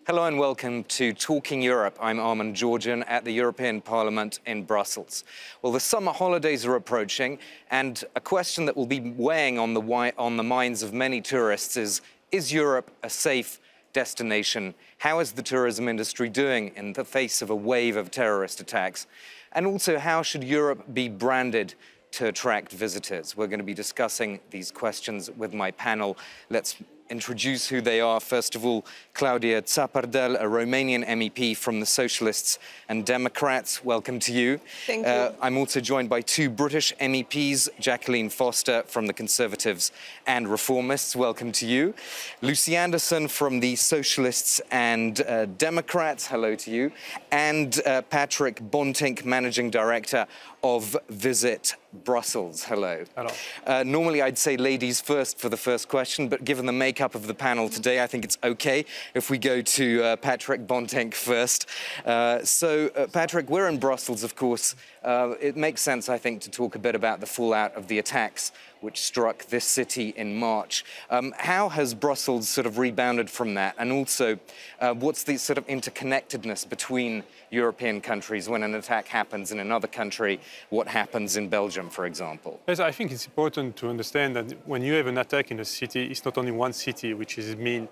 Hello and welcome to Talking Europe. I'm Armen, Georgian, at the European Parliament in Brussels. Well, the summer holidays are approaching, and a question that will be weighing on the minds of many tourists is Europe a safe destination? How is the tourism industry doing in the face of a wave of terrorist attacks? And also, how should Europe be branded to attract visitors? We're going to be discussing these questions with my panel. Let's introduce who they are. First of all, Claudia Țapardel, a Romanian MEP from the Socialists and Democrats. Welcome to you. Thank you. I'm also joined by two British MEPs, Jacqueline Foster from the Conservatives and Reformists. Welcome to you. Lucy Anderson from the Socialists and Democrats. Hello to you. And Patrick Bontinck, Managing Director of Visit Brussels. Hello. Hello. Normally I'd say ladies first for the first question, but given the makeup of the panel today, I think it's okay if we go to Patrick Bontinck first. Patrick, we're in Brussels, of course. It makes sense, I think, to talk a bit about the fallout of the attacks which struck this city in March. How has Brussels sort of rebounded from that? And also, what's the sort of interconnectedness between European countries when an attack happens in another country? What happens in Belgium, for example? Yes, I think it's important to understand that when you have an attack in a city, it's not only one city which is being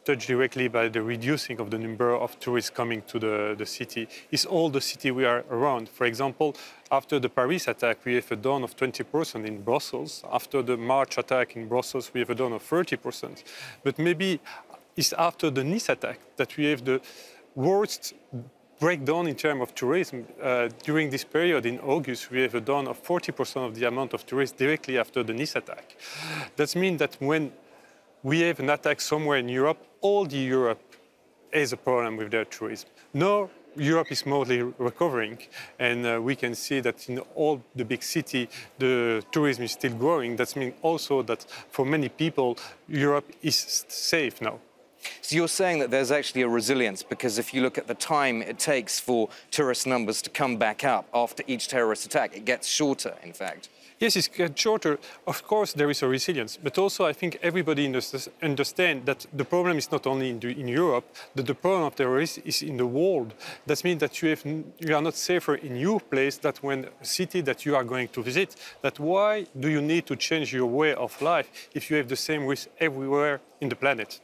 touched directly by the reducing of the number of tourists coming to the city. It's all the city we are around. For example, after the Paris attack, we have a down of 20% in Brussels. After the March attack in Brussels, we have a down of 30%. But maybe it's after the Nice attack that we have the worst breakdown in terms of tourism. During this period in August, we have a down of 40% of the amount of tourists directly after the Nice attack. That means that when we have an attack somewhere in Europe, all the Europe has a problem with their tourism. Now, Europe is mostly recovering, and we can see that in all the big cities, the tourism is still growing. That means also that for many people, Europe is safe now. So you're saying that there's actually a resilience, because if you look at the time it takes for tourist numbers to come back up after each terrorist attack, it gets shorter, in fact. Yes, it gets shorter. Of course, there is a resilience. But also, I think everybody understands that the problem is not only in Europe, that the problem of terrorism is in the world. That means that you are not safer in your place than when a city that you are going to visit. That why do you need to change your way of life if you have the same risk everywhere in the planet?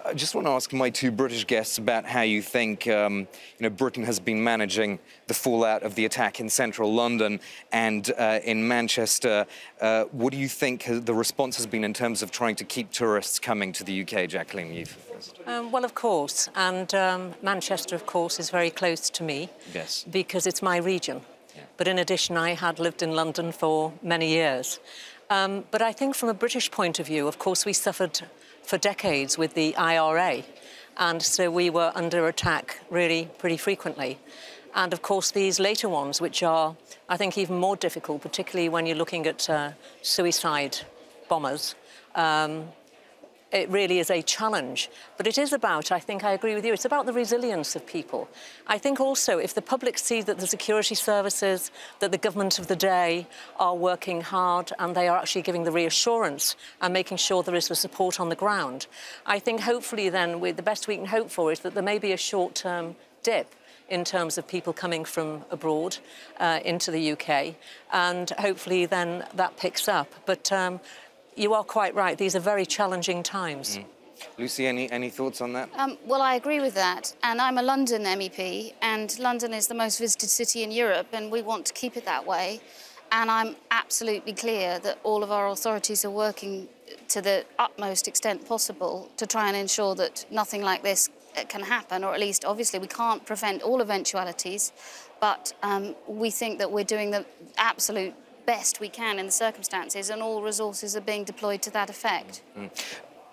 I just want to ask my two British guests about how you think Britain has been managing the fallout of the attack in central London and in Manchester. What do you think the response has been in terms of trying to keep tourists coming to the UK? Jacqueline, you first. Well, of course, and Manchester, of course, is very close to me. Yes. Because it's my region. Yeah. But in addition, I had lived in London for many years. But I think from a British point of view, of course, we suffered for decades with the IRA, and so we were under attack really pretty frequently. And of course these later ones, which are, I think, even more difficult, particularly when you're looking at suicide bombers, it really is a challenge. But it is about, I think I agree with you, it's about the resilience of people. I think also if the public sees that the security services, that the government of the day are working hard and they are actually giving the reassurance and making sure there is the support on the ground, I think hopefully then the best we can hope for is that there may be a short-term dip in terms of people coming from abroad into the UK, and hopefully then that picks up. But you are quite right. These are very challenging times. Lucy, any thoughts on that? Well, I agree with that. And I'm a London MEP, and London is the most visited city in Europe, and we want to keep it that way. And I'm absolutely clear that all of our authorities are working to the utmost extent possible to try and ensure that nothing like this can happen, or at least, obviously, we can't prevent all eventualities, but we think that we're doing the absolute best we can in the circumstances, and all resources are being deployed to that effect.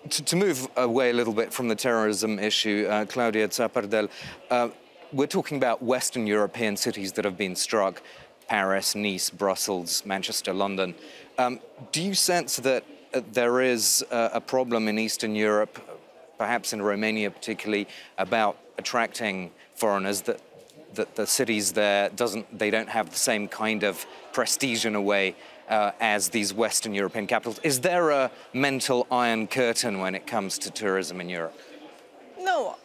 To move away a little bit from the terrorism issue, Claudia Țapardel, we're talking about Western European cities that have been struck: Paris, Nice, Brussels, Manchester, London. Do you sense that there is a problem in Eastern Europe, perhaps in Romania particularly, about attracting foreigners, that the cities there don't have the same kind of prestige in a way as these Western European capitals? Is there a mental iron curtain when it comes to tourism in Europe? No,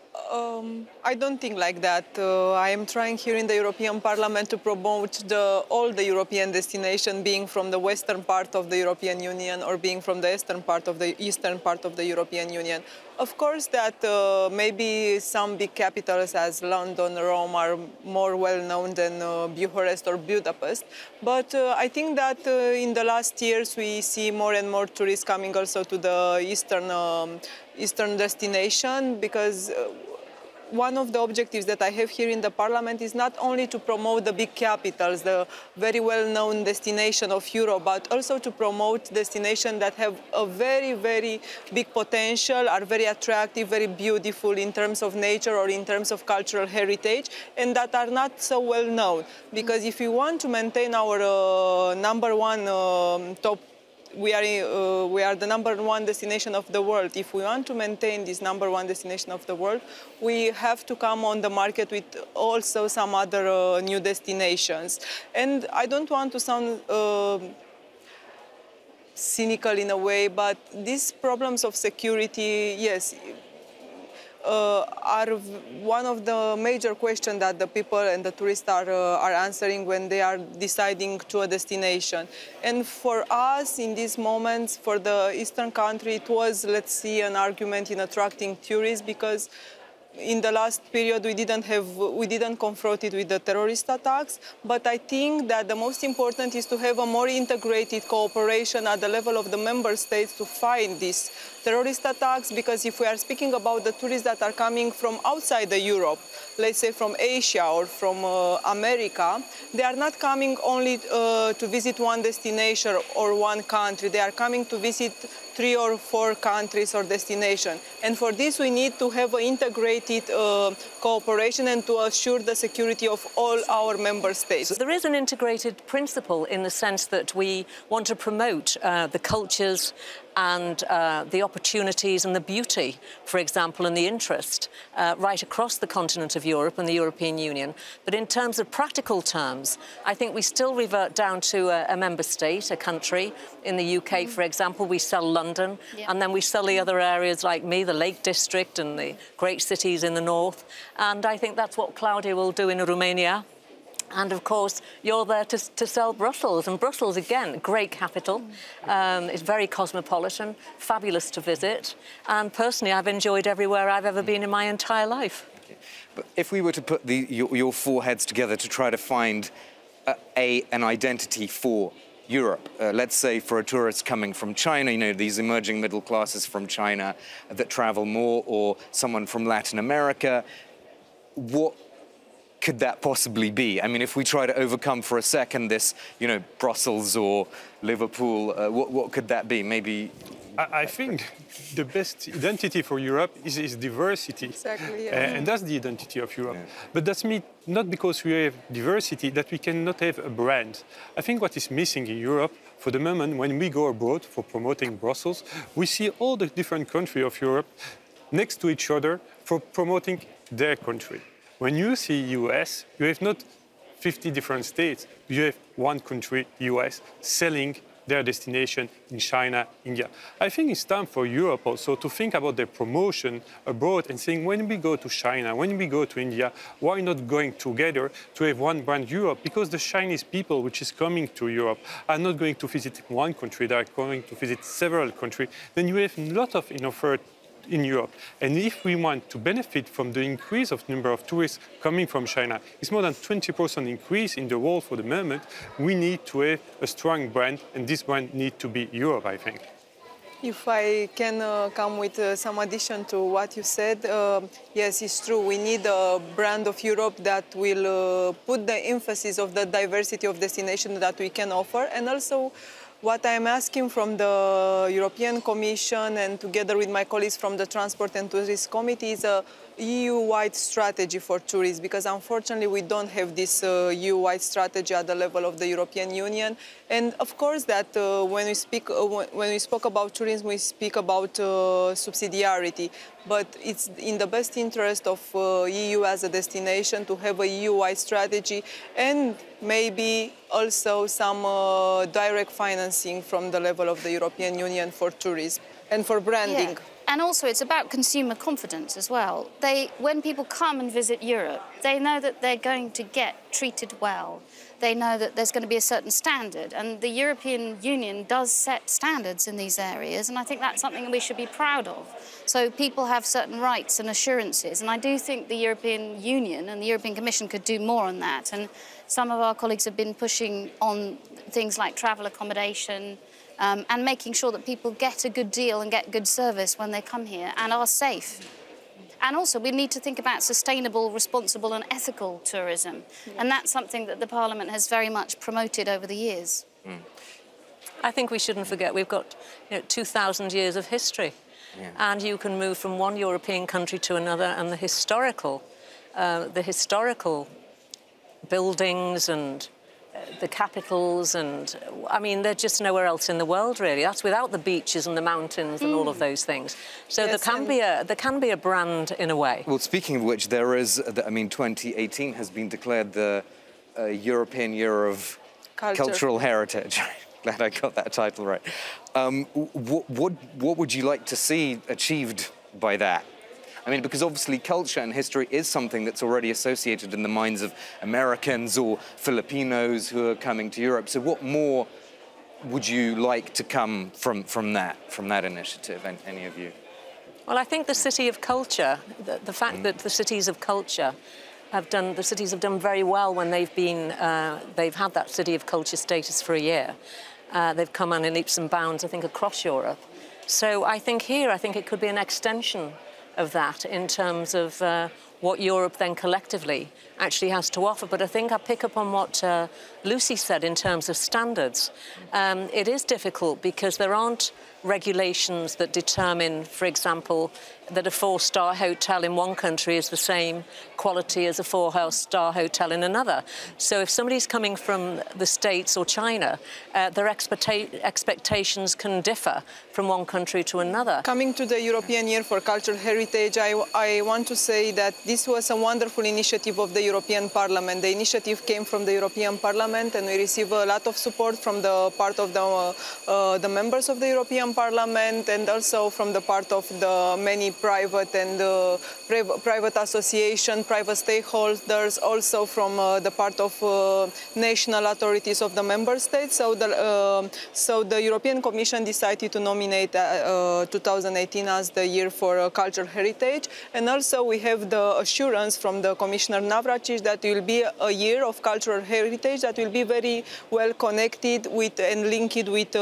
I don't think like that. I am trying here in the European Parliament to promote all the European destination, being from the western part of the European Union or being from the eastern part of the European Union. Of course that maybe some big capitals as London, Rome are more well known than Bucharest or Budapest. But I think that in the last years we see more and more tourists coming also to the eastern destination, because one of the objectives that I have here in the Parliament is not only to promote the big capitals, the very well-known destination of Europe, but also to promote destinations that have a very, very big potential, are very attractive, very beautiful in terms of nature or in terms of cultural heritage, and that are not so well known. Because if we want to maintain our number one top, we are the number one destination of the world. If we want to maintain this number one destination of the world, we have to come on the market with also some other new destinations. And I don't want to sound cynical in a way, but these problems of security, yes, are one of the major questions that the people and the tourists are answering when they are deciding to a destination. And for us, in these moments, for the Eastern country, it was, let's see, an argument in attracting tourists, because in the last period we didn't confront it with the terrorist attacks, but I think that the most important is to have a more integrated cooperation at the level of the member states to fight these terrorist attacks, because if we are speaking about the tourists that are coming from outside the Europe, let's say from Asia or from America, they are not coming only to visit one destination or one country. They are coming to visit 3 or 4 countries or destinations. And for this, we need to have an integrated cooperation and to assure the security of all our member states. There is an integrated principle in the sense that we want to promote the cultures and the opportunities and the beauty, for example, and the interest right across the continent of Europe and the European Union. But in terms of practical terms, I think we still revert down to a member state, a country. In the UK, for example, we sell London, and then we sell the other areas like me, the Lake District and the great cities in the north. And I think that's what Claudia will do in Romania. And of course, you're there to sell Brussels. And Brussels, again, great capital. It's very cosmopolitan, fabulous to visit. And personally, I've enjoyed everywhere I've ever been in my entire life. Okay. But if we were to put your 4 heads together to try to find an identity for Europe, let's say for a tourist coming from China, you know, these emerging middle classes from China that travel more, or someone from Latin America, what could that possibly be? I mean, if we try to overcome for a second this, you know, Brussels or Liverpool, what could that be? Maybe... I think the best identity for Europe is diversity. Exactly, yeah. And that's the identity of Europe. Yeah. But that's not because we have diversity that we cannot have a brand. I think what is missing in Europe, for the moment, when we go abroad for promoting Brussels, we see all the different countries of Europe next to each other for promoting their country. When you see US, you have not 50 different states. You have one country, US, selling their destination in China, India. I think it's time for Europe also to think about their promotion abroad and saying, when we go to China, when we go to India, why not going together to have one brand Europe? Because the Chinese people which is coming to Europe are not going to visit one country, they are going to visit several countries. Then you have a lot of offer in Europe. And if we want to benefit from the increase of number of tourists coming from China, it's more than 20% increase in the world for the moment, we need to have a strong brand, and this brand needs to be Europe, I think. If I can come with some addition to what you said, yes, it's true. We need a brand of Europe that will put the emphasis of the diversity of destinations that we can offer, and also what I'm asking from the European Commission and together with my colleagues from the Transport and Tourism Committee is a EU-wide strategy for tourism, because unfortunately we don't have this EU-wide strategy at the level of the European Union. And of course that when we spoke about tourism, we speak about subsidiarity. But it's in the best interest of EU as a destination to have a EU-wide strategy and maybe also some direct financing from the level of the European Union for tourism and for branding. Yeah. And also it's about consumer confidence as well. When people come and visit Europe, they know that they're going to get treated well. They know that there's going to be a certain standard, and the European Union does set standards in these areas, and I think that's something we should be proud of. So people have certain rights and assurances, and I do think the European Union and the European Commission could do more on that. And some of our colleagues have been pushing on things like travel accommodation, and making sure that people get a good deal and get good service when they come here and are safe. And also we need to think about sustainable, responsible and ethical tourism. And that's something that the Parliament has very much promoted over the years. I think we shouldn't forget we've got 2,000 years of history. Yeah. And you can move from one European country to another, and the historical buildings and the capitals, and I mean, they're just nowhere else in the world, really. That's without the beaches and the mountains and all of those things. So yes, there can be a brand in a way. Well, speaking of which, there is, I mean, 2018 has been declared the European Year of Cultural Heritage. Glad I got that title right. What would you like to see achieved by that? I mean, because obviously culture and history is something that's already associated in the minds of Americans or Filipinos who are coming to Europe. So what more would you like to come from that initiative, any of you? Well, I think the City of Culture, the fact that the cities of culture have done very well when they've had that City of Culture status for a year. They've come on in leaps and bounds, I think, across Europe. So I think it could be an extension of that in terms of what Europe then collectively actually has to offer. But I think I pick up on what Lucy said in terms of standards. It is difficult because there aren't regulations that determine, for example, that a 4-star hotel in one country is the same quality as a 4-star hotel in another. So if somebody's coming from the States or China, their expectations can differ from one country to another. Coming to the European Year for Cultural Heritage, I want to say that this was a wonderful initiative of the European Parliament. The initiative came from the European Parliament, and we received a lot of support from the part of the members of the European Parliament, and also from the part of the many private and private associations, private stakeholders, also from the part of national authorities of the member states. So the European Commission decided to nominate 2018 as the year for cultural heritage, and also we have the assurance from the Commissioner Navracsics that it will be a year of cultural heritage that will be very well connected with and linked with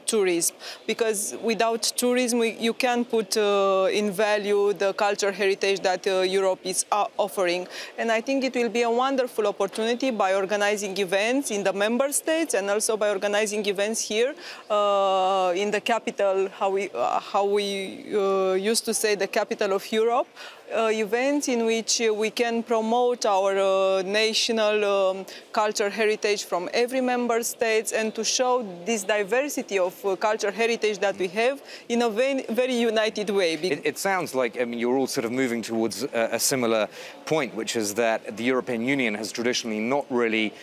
tourism, because without tourism you can't put in value the cultural heritage that Europe is offering. And I think it will be a wonderful opportunity by organizing events in the member states and also by organizing events here in the capital, how we used to say the capital of Europe, events in which we can promote our national cultural heritage from every member state, and to show this diversity of cultural heritage that we have in a very united way. It sounds like, I mean, you're all sort of moving towards a similar point, which is that the European Union has traditionally not really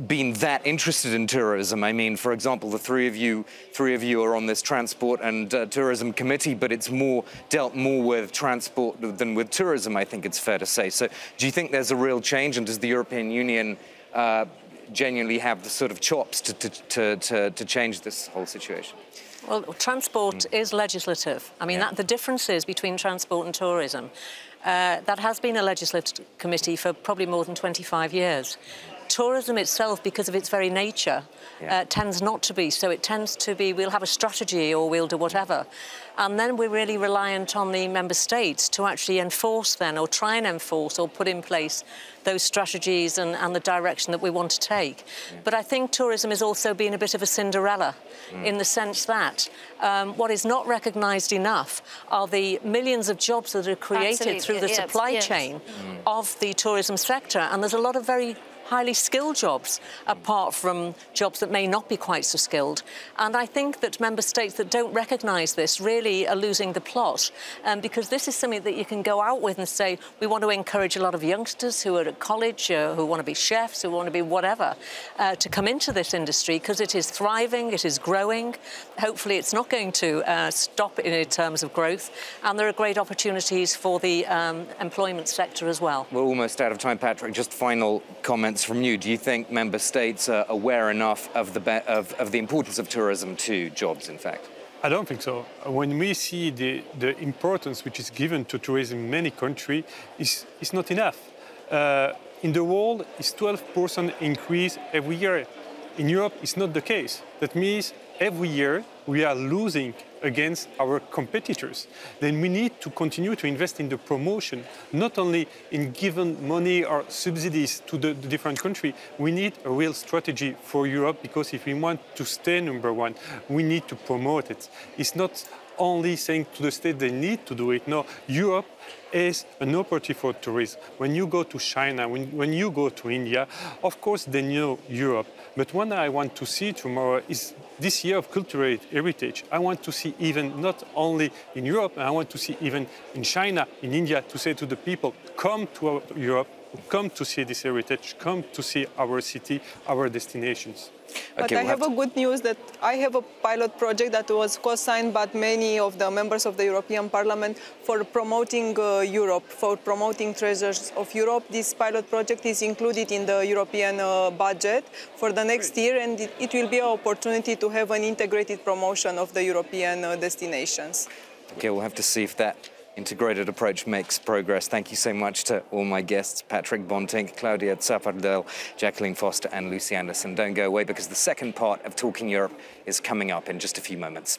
been that interested in tourism. I mean, for example, the three of you are on this transport and tourism committee, but it's dealt more with transport than with tourism, I think it's fair to say. So do you think there's a real change, and does the European Union genuinely have the sort of chops to change this whole situation? Well, transport is legislative. I mean, the difference is between transport and tourism. That has been a legislative committee for probably more than 25 years. Tourism itself, because of its very nature, tends not to be. So it tends to be, we'll have a strategy or we'll do whatever. And then we're really reliant on the member states to actually enforce then, or try and enforce or put in place those strategies and the direction that we want to take. But I think tourism has also been a bit of a Cinderella in the sense that what is not recognised enough are the millions of jobs that are created through the supply chain of the tourism sector. And there's a lot of very highly skilled jobs, apart from jobs that may not be quite so skilled. And I think that member states that don't recognise this really are losing the plot, because this is something that you can go out with and say, we want to encourage a lot of youngsters who are at college, who want to be chefs, who want to be whatever, to come into this industry, because it is thriving, it is growing. Hopefully it's not going to stop in terms of growth, and there are great opportunities for the employment sector as well. We're almost out of time, Patrick. Just final comments from you. Do you think member states are aware enough of the importance of tourism to jobs, in fact? I don't think so. When we see the importance which is given to tourism in many countries, it's not enough. In the world, it's 12% increase every year. In Europe, it's not the case. That means every year we are losing against our competitors. Then we need to continue to invest in the promotion, not only in giving money or subsidies to the different countries. We need a real strategy for Europe, because if we want to stay #1, we need to promote it. It's not only saying to the state they need to do it. No, Europe is an opportunity for tourism. When you go to China, when you go to India, of course they know Europe. But what I want to see tomorrow is this year of cultural heritage. I want to see even not only in Europe, I want to see even in China, in India, to say to the people, come to Europe, come to see this heritage, come to see our city, our destinations. But I have a good news that I have a pilot project that was co-signed by many of the members of the European Parliament for promoting Europe, for promoting treasures of Europe. This pilot project is included in the European budget for the next year, and it will be an opportunity to have an integrated promotion of the European destinations. Okay, we'll have to see if that integrated approach makes progress. Thank you so much to all my guests, Patrick Bonting, Claudia Zapardel, Jacqueline Foster and Lucy Anderson. Don't go away, because the second part of Talking Europe is coming up in just a few moments.